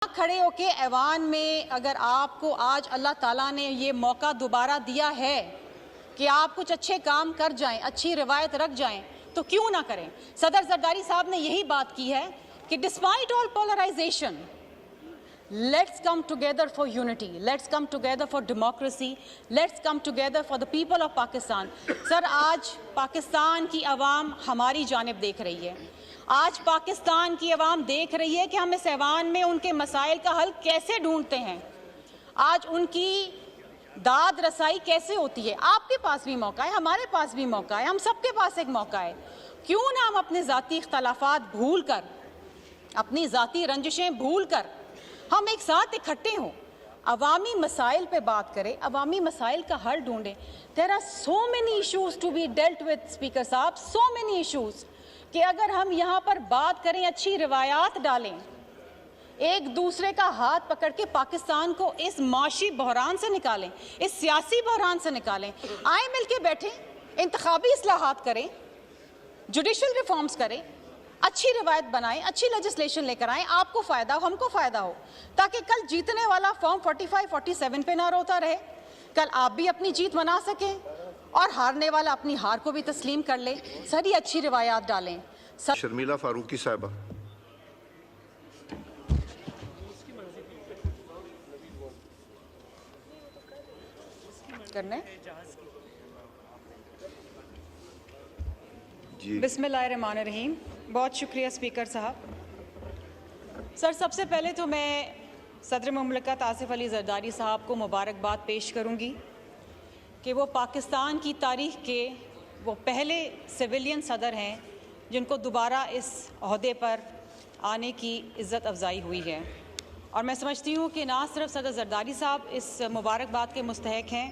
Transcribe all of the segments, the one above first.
کھڑے ہو کے ایوان میں اگر آپ کو آج اللہ تعالیٰ نے یہ موقع دوبارہ دیا ہے کہ آپ کچھ اچھے کام کر جائیں، اچھی روایت رکھ جائیں، تو کیوں نہ کریں؟ صدر زرداری صاحب نے یہی بات کی ہے کہ despite all polarisation let's come together for unity, let's come together for democracy, let's come together for the people of Pakistan. سر آج پاکستان کی عوام ہماری جانب دیکھ رہی ہے، آج پاکستان کی عوام دیکھ رہی ہے کہ ہم اس ایوان میں ان کے مسائل کا حل کیسے ڈھونڈتے ہیں، آج ان کی داد رسائی کیسے ہوتی ہے۔ آپ کے پاس بھی موقع ہے، ہمارے پاس بھی موقع ہے، ہم سب کے پاس ایک موقع ہے۔ کیوں نہ ہم اپنے ذاتی اختلافات بھول کر، اپنی ذاتی رنجشیں بھول کر ہم ایک ساتھ اکٹھے ہوں، عوامی مسائل پہ بات کریں، عوامی مسائل کا حل ڈھونڈیں۔ There are so many issues to be dealt with, speaker صاحب، so many issues کہ اگر ہم یہاں پر بات کریں، اچھی روایات ڈالیں، ایک دوسرے کا ہاتھ پکڑ کے پاکستان کو اس معاشی بحران سے نکالیں، اس سیاسی بحران سے نکالیں، آئیں مل کے بیٹھیں، انتخابی اصلاحات کریں، جوڈیشل ریفارمز کریں، اچھی روایت بنائیں، اچھی لیجسلیشن لے کر آئیں، آپ کو فائدہ ہو، ہم کو فائدہ ہو، تاکہ کل جیتنے والا فارم 45 47 پہ نہ روتا رہے، کل آپ بھی اپنی جیت منا سکیں اور ہارنے والا اپنی ہار کو بھی تسلیم کر لے۔ ساری اچھی روایات ڈالیں۔ شرمیلا فاروقی صاحبہ، کرنے جی بسم اللہ الرحمن الرحیم۔ بہت شکریہ اسپیکر صاحب۔ سر سب سے پہلے تو میں صدر مملکت آصف علی زرداری صاحب کو مبارکباد پیش کروں گی کہ وہ پاکستان کی تاریخ کے وہ پہلے سویلین صدر ہیں جن کو دوبارہ اس عہدے پر آنے کی عزت افزائی ہوئی ہے، اور میں سمجھتی ہوں کہ نہ صرف صدر زرداری صاحب اس مبارکباد کے مستحق ہیں،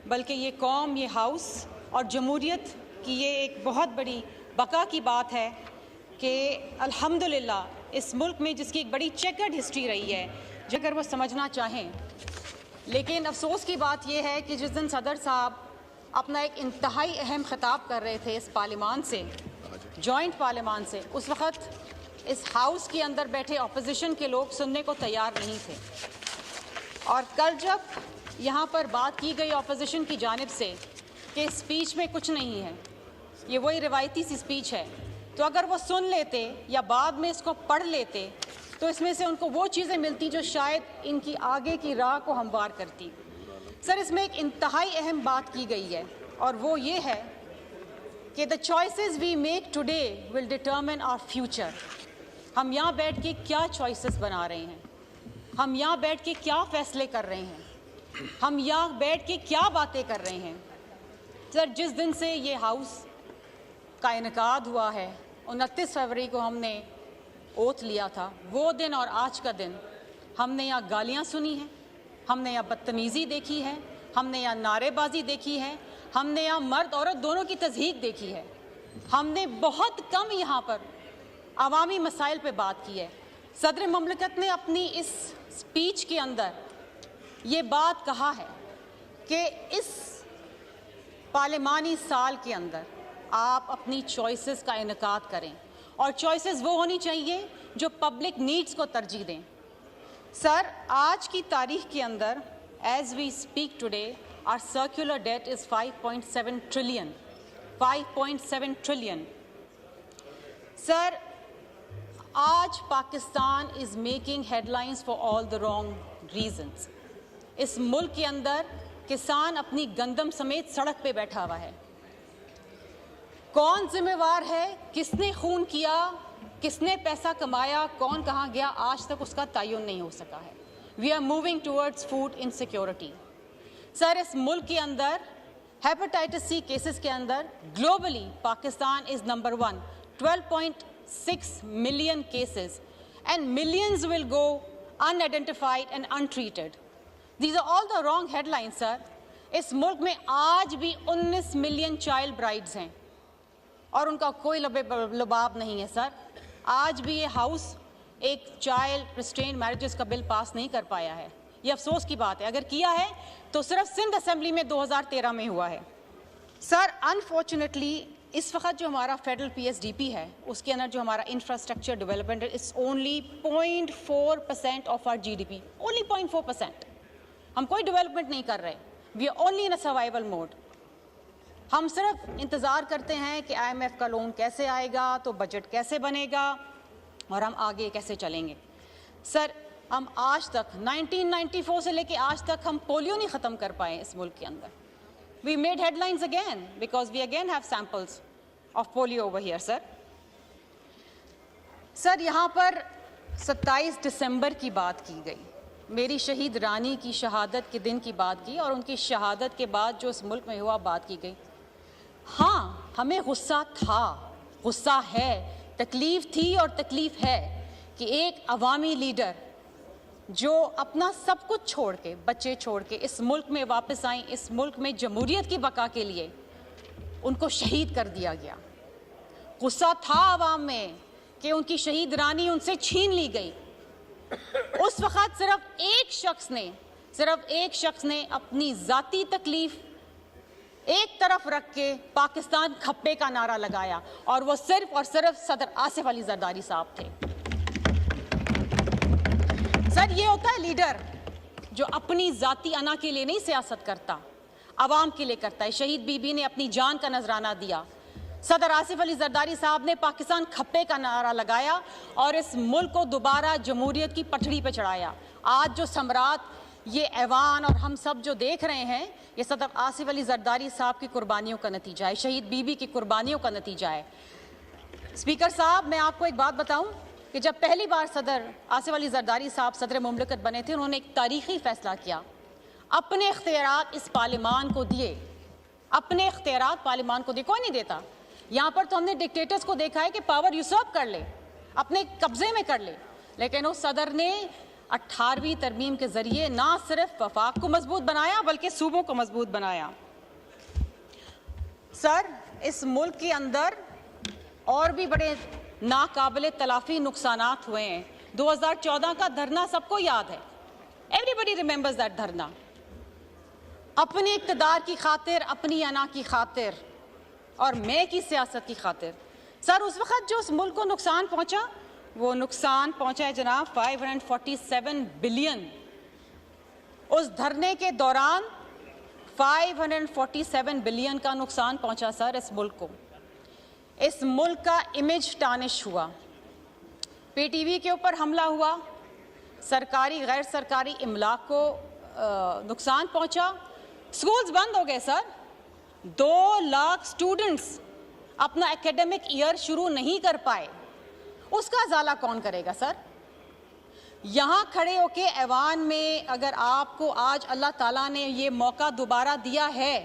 بلکہ یہ قوم، یہ ہاؤس اور جمہوریت کی یہ ایک بہت بڑی بقا کی بات ہے کہ الحمدللہ اس ملک میں جس کی ایک بڑی چیکرڈ ہسٹری رہی ہے، اگر وہ سمجھنا چاہیں، لیکن افسوس کی بات یہ ہے کہ جس دن صدر صاحب اپنا ایک انتہائی اہم خطاب کر رہے تھے اس پارلیمان سے، جوائنٹ پارلیمان سے، اس وقت اس ہاؤس کے اندر بیٹھے اپوزیشن کے لوگ سننے کو تیار نہیں تھے، اور کل جب یہاں پر بات کی گئی اپوزیشن کی جانب سے کہ اسپیچ میں کچھ نہیں ہے، یہ وہی روایتی سی اسپیچ ہے، تو اگر وہ سن لیتے یا بعد میں اس کو پڑھ لیتے تو اس میں سے ان کو وہ چیزیں ملتی جو شاید ان کی آگے کی راہ کو ہموار کرتی۔ سر اس میں ایک انتہائی اہم بات کی گئی ہے، اور وہ یہ ہے کہ the choices we make today will determine our future۔ ہم یہاں بیٹھ کے کیا چوائسز بنا رہے ہیں، ہم یہاں بیٹھ کے کیا فیصلے کر رہے ہیں، ہم یہاں بیٹھ کے کیا باتیں کر رہے ہیں۔ سر جس دن سے یہ ہاؤس کا انعقاد ہوا ہے، 29 فروری کو ہم نے اوتھ لیا تھا، وہ دن اور آج کا دن ہم نے یہاں گالیاں سنی ہیں، ہم نے یہاں بدتمیزی دیکھی ہے، ہم نے یہاں نعرے بازی دیکھی ہے، ہم نے یہاں مرد عورت دونوں کی تضحیک دیکھی ہے، ہم نے بہت کم یہاں پر عوامی مسائل پہ بات کی ہے۔ صدر مملکت نے اپنی اس سپیچ کے اندر یہ بات کہا ہے کہ اس پارلیمانی سال کے اندر آپ اپنی چوائسز کا انعقاد کریں، اور چوائسز وہ ہونی چاہیے جو پبلک نیڈز کو ترجیح دیں۔ سر آج کی تاریخ کے اندر as we speak today our circular debt is 5.7 trillion 5.7 trillion۔ Sir آج Pakistan is making headlines for all the wrong reasons۔ اس ملک کے اندر کسان اپنی گندم سمیت سڑک پہ بیٹھا ہوا ہے، کون ذمہ وار ہے، کس نے خون کیا، کس نے پیسہ کمایا، کون کہاں گیا، آج تک اس کا تعین نہیں ہو سکا ہے۔ We are moving towards food insecurity. Sir اس ملک کے اندر ہیپاٹائٹس سی کیسز کے اندر globally Pakistan is number 1، 12.6 million cases, and millions will go unidentified and untreated۔ These are all the wrong headlines sir۔ اس ملک میں آج بھی 19 ملین چائلڈ برائڈز ہیں اور ان کا کوئی لباب نہیں ہے سر۔ آج بھی یہ ہاؤس ایک چائلڈ ریسٹرینڈ میرجز کا بل پاس نہیں کر پایا ہے، یہ افسوس کی بات ہے، اگر کیا ہے تو صرف سندھ اسمبلی میں 2013 میں ہوا ہے۔ سر انفارچونیٹلی اس وقت جو ہمارا فیڈرل PSDP ہے اس کے اندر جو ہمارا infrastructure development it's only 0.4% of our GDP, only 0.4%. ہم کوئی ڈیولپمنٹ نہیں کر رہے. We are only in a survival mode. ہم صرف انتظار کرتے ہیں کہ IMF کا لون کیسے آئے گا, تو بجٹ کیسے بنے گا, اور ہم آگے کیسے چلیں گے. سر ہم آج تک 1994 سے لے کے آج تک ہم پولیو نہیں ختم کر پائے اس ملک کے اندر. We made headlines again because we again have samples of polio over here, sir. سر یہاں پر 27 دسمبر کی بات کی گئی, میری شہید رانی کی شہادت کے دن کی بات کی, اور ان کی شہادت کے بعد جو اس ملک میں ہوا بات کی گئی. ہاں ہمیں غصہ تھا, غصہ ہے, تکلیف تھی اور تکلیف ہے کہ ایک عوامی لیڈر جو اپنا سب کچھ چھوڑ کے, بچے چھوڑ کے اس ملک میں واپس آئیں, اس ملک میں جمہوریت کی بقا کے لیے, ان کو شہید کر دیا گیا. غصہ تھا عوام میں کہ ان کی شہید رانی ان سے چھین لی گئی. اس وقت صرف ایک شخص نے اپنی ذاتی تکلیف ایک طرف رکھ کے پاکستان کھپے کا نعرہ لگایا, اور وہ صرف اور صرف صدر آصف علی زرداری صاحب تھے. سر یہ ہوتا ہے لیڈر جو اپنی ذاتی انا کے لیے نہیں سیاست کرتا, عوام کے لیے کرتا ہے. شہید بی بی نے اپنی جان کا نذرانہ دیا, صدر آصف علی زرداری صاحب نے پاکستان کھپے کا نعرہ لگایا اور اس ملک کو دوبارہ جمہوریت کی پٹڑی پہ چڑھایا. آج جو ثمرات یہ ایوان اور ہم سب جو دیکھ رہے ہیں, یہ صدر آصف علی زرداری صاحب کی قربانیوں کا نتیجہ ہے, شہید بی بی کی قربانیوں کا نتیجہ ہے. اسپیکر صاحب میں آپ کو ایک بات بتاؤں کہ جب پہلی بار صدر آصف علی زرداری صاحب صدر مملکت بنے تھے, انہوں نے ایک تاریخی فیصلہ کیا, اپنے اختیارات اس پارلیمان کو دیے. اپنے اختیارات پارلیمان کو دیے, کوئی نہیں دیتا. یہاں پر تو ہم نے ڈکٹیٹرز کو دیکھا ہے کہ پاور یوسرپ کر لے, اپنے قبضے میں کر لے, لیکن اس صدر نے 18ویں ترمیم کے ذریعے نہ صرف وفاق کو مضبوط بنایا بلکہ صوبوں کو مضبوط بنایا. سر اس ملک کے اندر اور بھی بڑے ناقابل تلافی نقصانات ہوئے ہیں. 2014 کا دھرنا سب کو یاد ہے, ایوری بڈی ریمبرز دیٹ دھرنا. اپنے اقتدار کی خاطر, اپنی انا کی خاطر اور میں کی سیاست کی خاطر. سر اس وقت جو اس ملک کو نقصان پہنچا, وہ نقصان پہنچا ہے جناب 547 بلین. اس دھرنے کے دوران 547 بلین کا نقصان پہنچا سر اس ملک کو. اس ملک کا امیج ٹانش ہوا, PTV کے اوپر حملہ ہوا, سرکاری غیر سرکاری املاک کو نقصان پہنچا, سکولز بند ہو گئے سر. 2 لاکھ سٹوڈنٹس اپنا ایکیڈمک ایئر شروع نہیں کر پائے. اس کا ازالہ کون کرے گا سر؟ یہاں کھڑے ہو کے ایوان میں اگر آپ کو آج اللہ تعالیٰ نے یہ موقع دوبارہ دیا ہے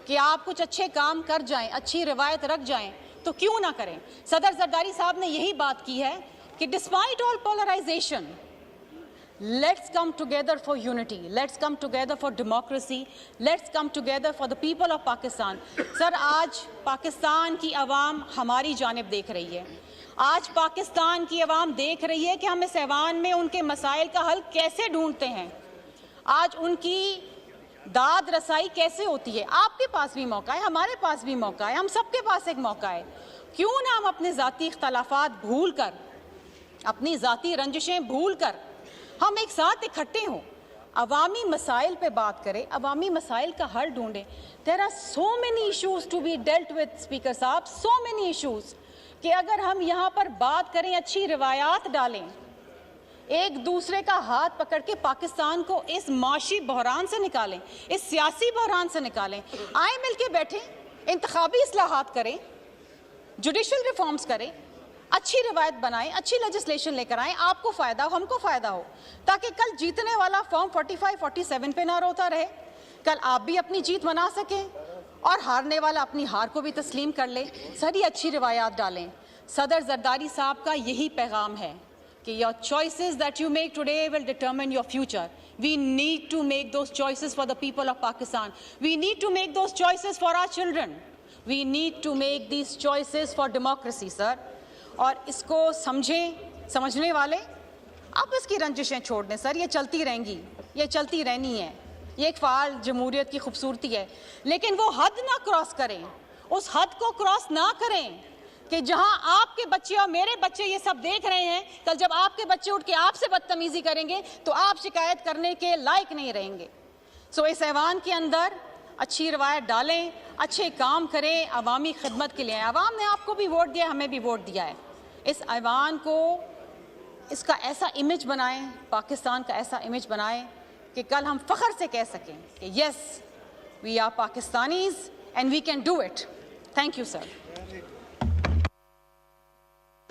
کہ آپ کچھ اچھے کام کر جائیں, اچھی روایت رکھ جائیں, تو کیوں نہ کریں. صدر زرداری صاحب نے یہی بات کی ہے کہ despite all polarisation, let's come together for unity, let's come together for democracy, let's come together for the people of Pakistan. Sir آج پاکستان کی عوام ہماری جانب دیکھ رہی ہے, آج پاکستان کی عوام دیکھ رہی ہے کہ ہم اس ایوان میں ان کے مسائل کا حل کیسے ڈھونڈتے ہیں, آج ان کی داد رسائی کیسے ہوتی ہے. آپ کے پاس بھی موقع ہے, ہمارے پاس بھی موقع ہے, ہم سب کے پاس ایک موقع ہے. کیوں نہ ہم اپنے ذاتی اختلافات بھول کر, اپنی ذاتی رنجشیں بھول کر ہم ایک ساتھ اکٹھے ہوں, عوامی مسائل پہ بات کریں, عوامی مسائل کا حل ڈھونڈیں. There are so many issues to be dealt with, speaker صاحب, so many issues, کہ اگر ہم یہاں پر بات کریں, اچھی روایات ڈالیں, ایک دوسرے کا ہاتھ پکڑ کے پاکستان کو اس معاشی بحران سے نکالیں, اس سیاسی بحران سے نکالیں, آئیں مل کے بیٹھیں, انتخابی اصلاحات کریں, جوڈیشل ریفارمز کریں, اچھی روایت بنائیں, اچھی لیجسلیشن لے کر آئیں, آپ کو فائدہ ہو, ہم کو فائدہ ہو, تاکہ کل جیتنے والا فارم 45 47 پہ نہ روتا رہے, کل آپ بھی اپنی جیت منا سکیں اور ہارنے والا اپنی ہار کو بھی تسلیم کر لے. ساری اچھی روایات ڈالیں. صدر زرداری صاحب کا یہی پیغام ہے کہ your choices that you make today will determine your future. We need to make those choices for the people of Pakistan. We need to make those choices for our children. We need to make these choices for democracy, sir. اور اس کو سمجھنے والے آپ اس کی رنجشیں چھوڑ دیں سر, یہ چلتی رہیں گی, یہ چلتی رہنی ہے, یہ ایک فعال جمہوریت کی خوبصورتی ہے, لیکن وہ حد نہ کراس کریں, اس حد کو کراس نہ کریں کہ جہاں آپ کے بچے اور میرے بچے یہ سب دیکھ رہے ہیں، کل جب آپ کے بچے اٹھ کے آپ سے بدتمیزی کریں گے تو آپ شکایت کرنے کے لائق نہیں رہیں گے۔ سو اس ایوان کے اندر اچھی روایت ڈالیں، اچھے کام کریں، عوامی خدمت کے لیے۔ عوام نے آپ کو بھی ووٹ دیا، ہمیں بھی ووٹ دیا ہے۔ اس ایوان کو اس کا ایسا امیج بنائیں، پاکستان کا ایسا امیج بنائیں کہ کل ہم فخر سے کہہ سکیں کہ yes we are Pakistanis and we can do it. Thank you sir.